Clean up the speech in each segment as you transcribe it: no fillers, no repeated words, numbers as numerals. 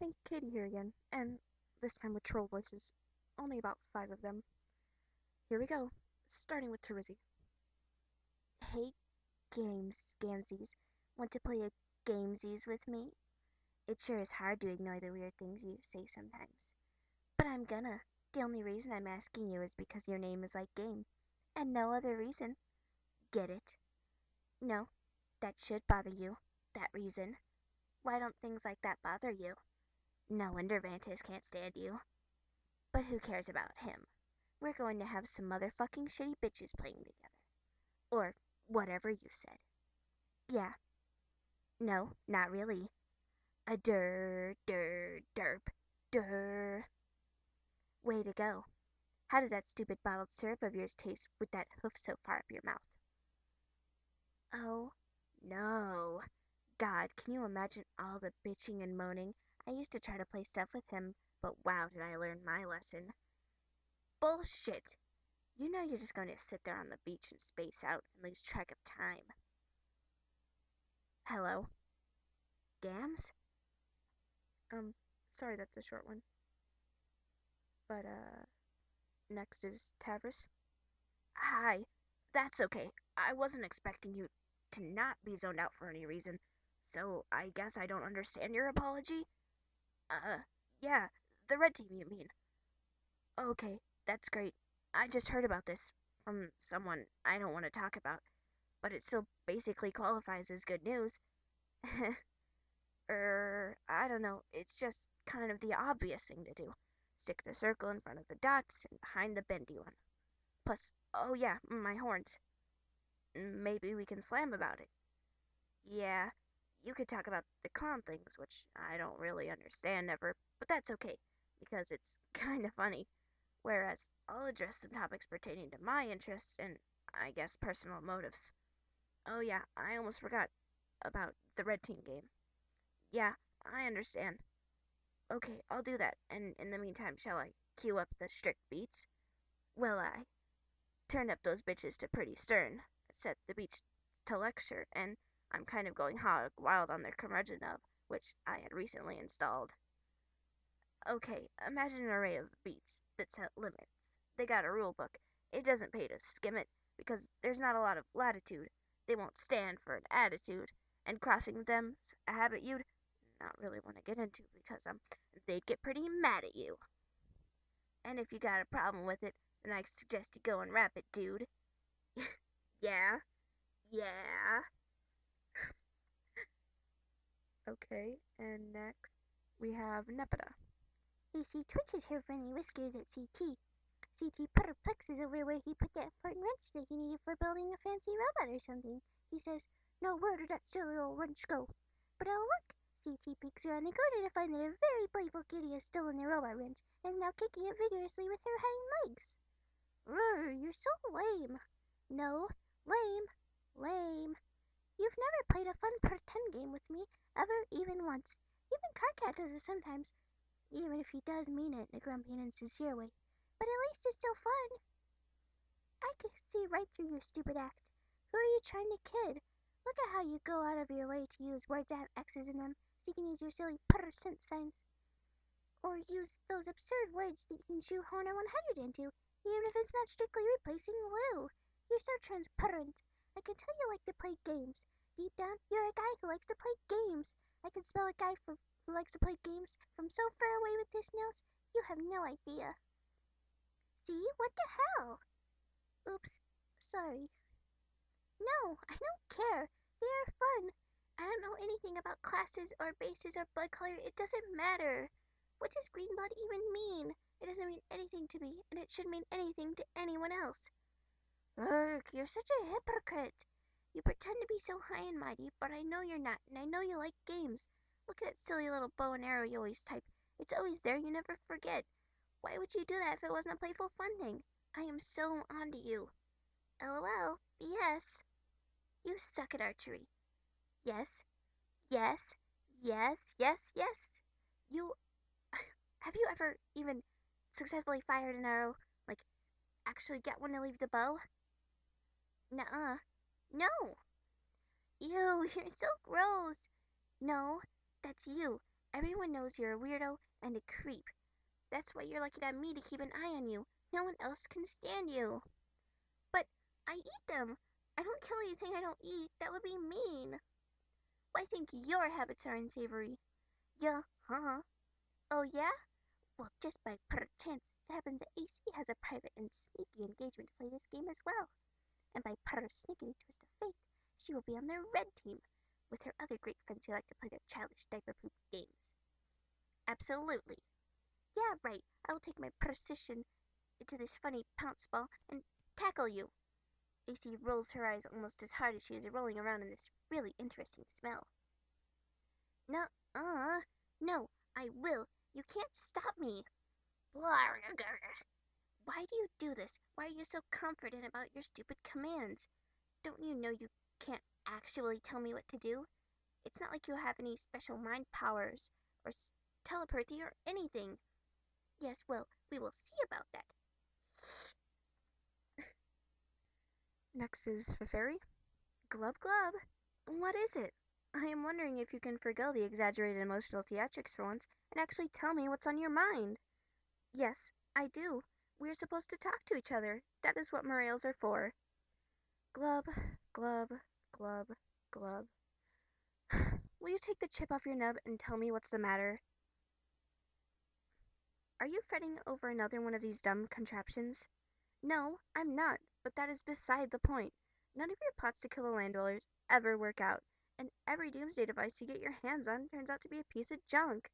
think Katie here again, and this time with troll voices. Only about 5 of them. Here we go, starting with Terezi. Hey, gamesies. Want to play a gamesies with me? It sure is hard to ignore the weird things you say sometimes. But I'm gonna. The only reason I'm asking you is because your name is like game. And no other reason. Get it? No, that should bother you. That reason. Why don't things like that bother you? No wonder Vantis can't stand you. But who cares about him? We're going to have some motherfucking shitty bitches playing together. Or whatever you said. Yeah. No, not really. A derp. Way to go. How does that stupid bottled syrup of yours taste with that hoof so far up your mouth? Oh, no. God, can you imagine all the bitching and moaning? I used to try to play stuff with him, but wow, did I learn my lesson. Bullshit! You know you're just going to sit there on the beach and space out and lose track of time. Hello? Gams? Sorry that's a short one. But, next is Tavros. Hi. That's okay. I wasn't expecting you to not be zoned out for any reason, so I guess I don't understand your apology? Yeah, the red team, you mean? Okay, that's great. I just heard about this from someone I don't want to talk about, but it still basically qualifies as good news. I don't know. It's just kind of the obvious thing to do. Stick the circle in front of the dots and behind the bendy one. Plus, oh yeah, my horns. Maybe we can slam about it. Yeah, you could talk about the con things, which I don't really understand ever, but that's okay, because it's kinda funny. Whereas I'll address some topics pertaining to my interests and, I guess, personal motives. Oh yeah, I almost forgot about the red team game. Yeah, I understand. Okay, I'll do that, and in the meantime, shall I cue up the strict beats? Well, I turned up those bitches to pretty stern, set the beach to lecture, and I'm kind of going hog wild on their curmudgeon of, which I had recently installed. Okay, imagine an array of beats that set limits. They got a rule book. It doesn't pay to skim it, because there's not a lot of latitude. They won't stand for an attitude, and crossing them's a habit you'd not really want to get into, because they'd get pretty mad at you. And if you got a problem with it, then I suggest you go and rap it, dude. Yeah, yeah. Okay, and next we have Nepeta. AC Twitch is here for any whiskers at CT. CT put a plexus over where he put that important wrench that he needed for building a fancy robot or something. He says, "No, where did that silly old wrench go?" But oh look! CT peeks around the corner to find that a very playful kitty has stolen the robot wrench and is now kicking it vigorously with her hind legs. Rrr, you're so lame. No, lame. You've never played a fun pretend game with me, ever, even once. Even Carcat does it sometimes, even if he does mean it in a grumpy and insincere way. But at least it's still fun. I can see right through your stupid act. Who are you trying to kid? Look at how you go out of your way to use words that have X's in them, so you can use your silly % signs. Or use those absurd words that you can shoehorn a 100 into, even if it's not strictly replacing Lou. You're so transparent. I can tell you like to play games. Deep down, you're a guy who likes to play games. I can smell a guy who likes to play games from so far away with his nose, you have no idea. See? What the hell? Oops. Sorry. No, I don't care. They are fun. I don't know anything about classes or bases or blood color. It doesn't matter. What does green blood even mean? It doesn't mean anything to me, and it shouldn't mean anything to anyone else. Urgh, you're such a hypocrite. You pretend to be so high and mighty, but I know you're not, and I know you like games. Look at that silly little bow and arrow you always type. It's always there, you never forget. Why would you do that if it wasn't a playful fun thing? I am so onto you. LOL, BS. You suck at archery. Yes. You, have you ever even successfully fired an arrow? Like, actually get one to leave the bow? Nuh-uh. No. Ew, you're so gross. No, that's you. Everyone knows you're a weirdo and a creep. That's why you're lucky to have me to keep an eye on you. No one else can stand you. But I eat them. I don't kill anything I don't eat. That would be mean. Well, I think your habits are unsavory. Yeah, huh? Oh, yeah? Well, just by pure chance, it happens that AC has a private and sneaky engagement to play this game as well. And by pure snickety twist of fate, she will be on the red team, with her other great friends who like to play their childish diaper poop games. Absolutely. Yeah, right. I will take my precision into this funny pounce ball and tackle you. AC rolls her eyes almost as hard as she is rolling around in this really interesting smell. Nuh-uh. No, I will. You can't stop me. Why do you do this? Why are you so confident about your stupid commands? Don't you know you can't actually tell me what to do? It's not like you have any special mind powers or telepathy or anything. Yes, well, we will see about that. Next is Feferi. Glub glub. What is it? I am wondering if you can forgo the exaggerated emotional theatrics for once and actually tell me what's on your mind. Yes, I do. We are supposed to talk to each other. That is what morales are for. Glub, glub, glub, glub. Will you take the chip off your nub and tell me what's the matter? Are you fretting over another one of these dumb contraptions? No, I'm not, but that is beside the point. None of your plots to kill the land dwellers ever work out, and every doomsday device you get your hands on turns out to be a piece of junk.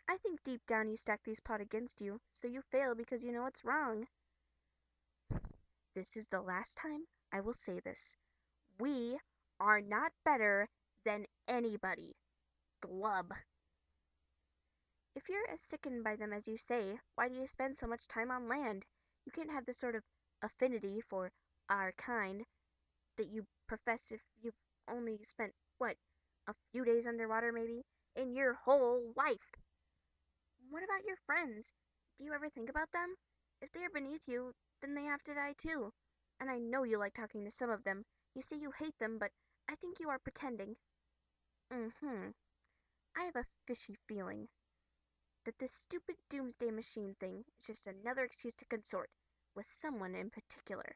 I think deep down you stack these plots against you, so you fail because you know it's wrong. This is the last time I will say this. We are not better than anybody. Glub. If you're as sickened by them as you say, why do you spend so much time on land? You can't have the sort of affinity for our kind that you profess if you've only spent, what, a few days underwater maybe, in your whole life. What about your friends? Do you ever think about them? If they are beneath you, then they have to die too. And I know you like talking to some of them. You say you hate them, but I think you are pretending. Mm-hmm. I have a fishy feeling that this stupid doomsday machine thing is just another excuse to consort with someone in particular.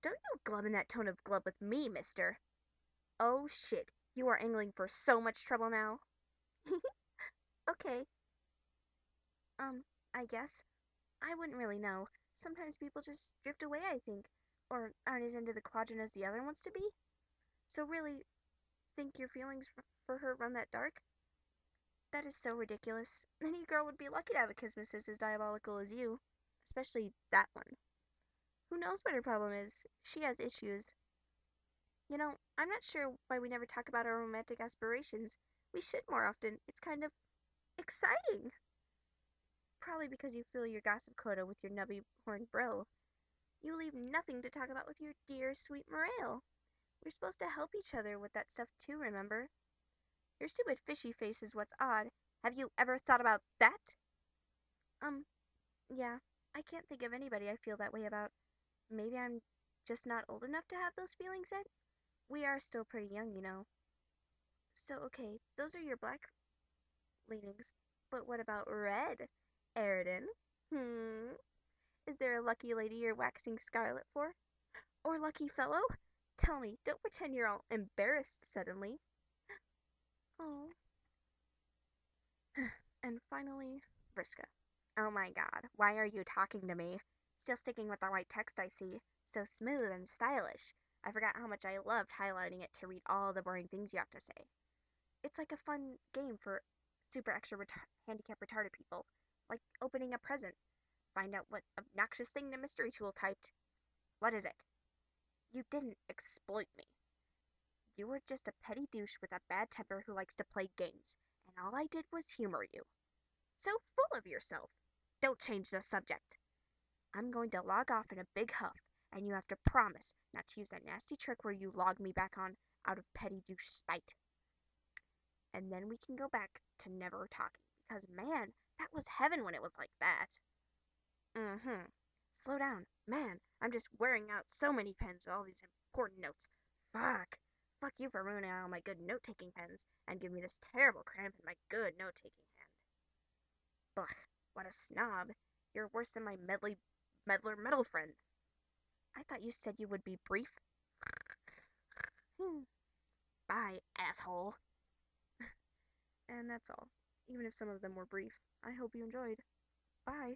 Don't you glub in that tone of glub with me, mister. Oh shit, you are angling for so much trouble now. Okay, I guess. I wouldn't really know. Sometimes people just drift away, I think, or aren't as into the quadrant as the other wants to be. So really, think your feelings for her run that dark? That is so ridiculous. Any girl would be lucky to have a kismis as diabolical as you. Especially that one. Who knows what her problem is? She has issues. You know, I'm not sure why we never talk about our romantic aspirations. We should more often. It's kind of exciting. Probably because you fill your gossip quota with your nubby horned bro. You leave nothing to talk about with your dear, sweet Morale. We're supposed to help each other with that stuff too, remember? Your stupid fishy face is what's odd. Have you ever thought about that? Um, yeah. I can't think of anybody I feel that way about. Maybe I'm just not old enough to have those feelings yet? We are still pretty young, you know. So, okay, those are your black leanings. But what about red, Aridin? Is there a lucky lady you're waxing scarlet for? Or lucky fellow? Tell me, don't pretend you're all embarrassed suddenly. Oh. And finally, Vriska. Oh my god, why are you talking to me? Still sticking with the white text I see. So smooth and stylish. I forgot how much I loved highlighting it to read all the boring things you have to say. It's like a fun game for super extra handicap retarded people. Like opening a present. Find out what obnoxious thing the mystery tool typed. What is it? You didn't exploit me. You were just a petty douche with a bad temper who likes to play games, and all I did was humor you. So full of yourself. Don't change the subject. I'm going to log off in a big huff, and you have to promise not to use that nasty trick where you log me back on out of petty douche spite. And then we can go back to never talking, because man, that was heaven when it was like that. Mm-hmm. Slow down. Man, I'm just wearing out so many pens with all these important notes. Fuck. fuck you for ruining all my good note-taking pens and giving me this terrible cramp in my good note-taking hand. Ugh, what a snob. You're worse than my meddler metal friend. I thought you said you would be brief. Bye, asshole. And that's all. Even if some of them were brief. I hope you enjoyed. Bye.